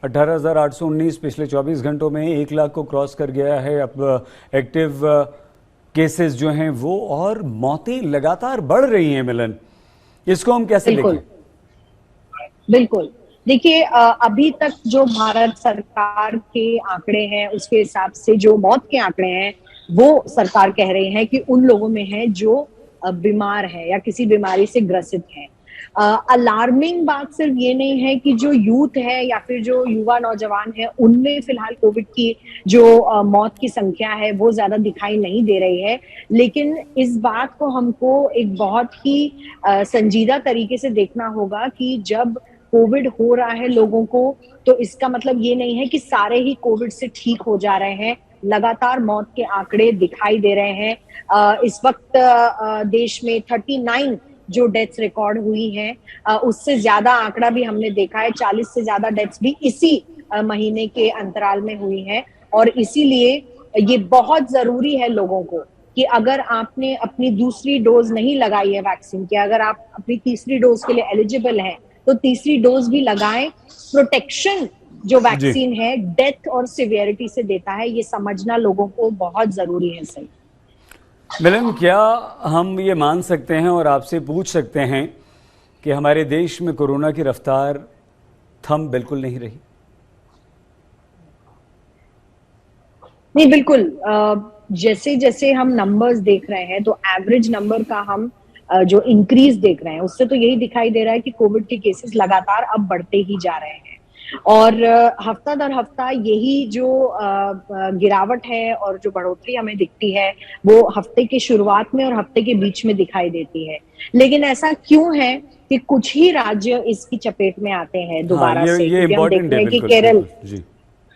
18,819 पिछले 24 घंटों में 1 लाख को क्रॉस कर गया है। अब एक्टिव केसेस जो हैं वो, और मौतें लगातार बढ़ रही हैं। मिलन, इसको हम कैसे देखें? बिल्कुल, देखिए अभी तक जो भारत सरकार के आंकड़े हैं उसके हिसाब से जो मौत के आंकड़े हैं वो सरकार कह रही है कि उन लोगों में है जो बीमार है या किसी बीमारी से ग्रसित है। अलार्मिंग बात सिर्फ ये नहीं है कि जो यूथ है या फिर जो युवा नौजवान है उनमें फिलहाल कोविड की जो मौत की संख्या है वो ज्यादा दिखाई नहीं दे रही है, लेकिन इस बात को हमको एक बहुत ही संजीदा तरीके से देखना होगा कि जब कोविड हो रहा है लोगों को तो इसका मतलब ये नहीं है कि सारे ही कोविड से ठीक हो जा रहे हैं। लगातार मौत के आंकड़े दिखाई दे रहे हैं। इस वक्त देश में 39 जो डेथ्स रिकॉर्ड हुई हैं, उससे ज्यादा आंकड़ा भी हमने देखा है। 40 से ज्यादा डेथ्स भी इसी महीने के अंतराल में हुई हैं, और इसीलिए ये बहुत जरूरी है लोगों को कि अगर आपने अपनी दूसरी डोज नहीं लगाई है वैक्सीन की, अगर आप अपनी तीसरी डोज के लिए एलिजिबल हैं तो तीसरी डोज भी लगाएं। प्रोटेक्शन जो वैक्सीन है डेथ और सिवियरिटी से देता है, ये समझना लोगों को बहुत जरूरी है। सही मिलन, क्या हम ये मान सकते हैं और आपसे पूछ सकते हैं कि हमारे देश में कोरोना की रफ्तार थम बिल्कुल नहीं रही? नहीं, बिल्कुल। जैसे जैसे हम नंबर्स देख रहे हैं तो एवरेज नंबर का हम जो इंक्रीज देख रहे हैं उससे तो यही दिखाई दे रहा है कि कोविड के केसेस लगातार अब बढ़ते ही जा रहे हैं, और हफ्ता दर हफ्ता यही जो गिरावट है और जो बढ़ोतरी हमें दिखती है वो हफ्ते की शुरुआत में और हफ्ते के बीच में दिखाई देती है। लेकिन ऐसा क्यों है कि कुछ ही राज्य इसकी चपेट में आते हैं दोबारा से? ये हम देख रहे हैं कि केरल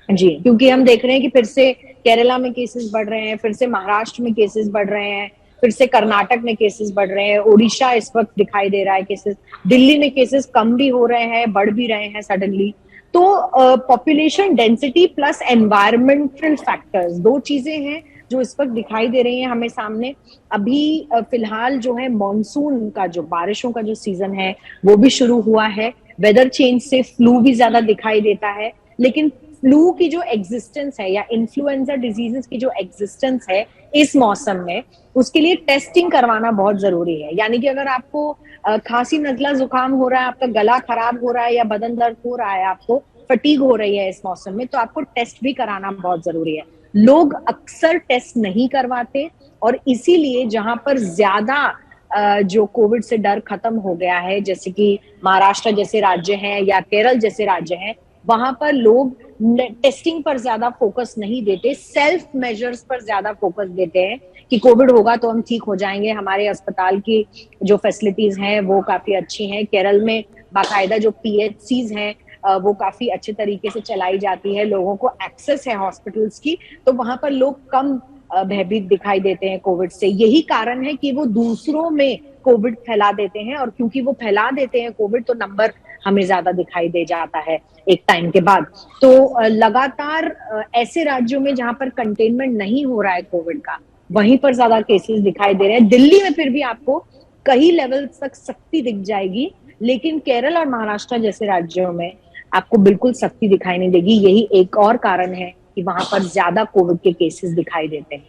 जी, क्योंकि हम देख रहे हैं कि फिर से केरला में केसेस बढ़ रहे हैं, फिर से महाराष्ट्र में केसेस बढ़ रहे हैं, फिर से कर्नाटक में केसेस बढ़ रहे हैं, उड़ीसा इस वक्त दिखाई दे रहा है केसेस, दिल्ली में केसेस कम भी हो रहे हैं, बढ़ भी रहे हैं सडनली। तो population density plus environmental factors, दो चीजें हैं जो इस वक्त दिखाई दे रही है हमें सामने। अभी फिलहाल जो है मॉनसून का जो बारिशों का जो सीजन है वो भी शुरू हुआ है। वेदर चेंज से फ्लू भी ज्यादा दिखाई देता है, लेकिन फ्लू की जो एग्जिस्टेंस है या इन्फ्लुएंजा डिजीजेस की जो एग्जिस्टेंस है इस मौसम में, उसके लिए टेस्टिंग करवाना बहुत जरूरी है। यानी कि अगर आपको खांसी नजला जुकाम हो रहा है, आपका गला खराब हो रहा है या बदन दर्द हो रहा है, आपको फटीग हो रही है इस मौसम में, तो आपको टेस्ट भी कराना बहुत जरूरी है। लोग अक्सर टेस्ट नहीं करवाते, और इसीलिए जहां पर ज्यादा जो कोविड से डर खत्म हो गया है, जैसे कि महाराष्ट्र जैसे राज्य हैं या केरल जैसे राज्य हैं, वहां पर लोग टेस्टिंग पर ज्यादा फोकस नहीं देते, सेल्फ मेजर्स पर ज्यादा फोकस देते हैं कि कोविड होगा तो हम ठीक हो जाएंगे। हमारे अस्पताल की जो फैसिलिटीज हैं वो काफी अच्छी हैं। केरल में बाकायदा जो पीएचसीज हैं वो काफी अच्छे तरीके से चलाई जाती है, लोगों को एक्सेस है हॉस्पिटल्स की, तो वहां पर लोग कम भयभीत दिखाई देते हैं कोविड से। यही कारण है कि वो दूसरों में कोविड फैला देते हैं, और क्योंकि वो फैला देते हैं कोविड तो नंबर हमें ज्यादा दिखाई दे जाता है एक टाइम के बाद। तो लगातार ऐसे राज्यों में जहां पर कंटेनमेंट नहीं हो रहा है कोविड का, वहीं पर ज्यादा केसेस दिखाई दे रहे हैं। दिल्ली में फिर भी आपको कई लेवल तक सख्ती दिख जाएगी, लेकिन केरल और महाराष्ट्र जैसे राज्यों में आपको बिल्कुल सख्ती दिखाई नहीं देगी। यही एक और कारण है कि वहां पर ज्यादा कोविड के केसेस दिखाई देते हैं।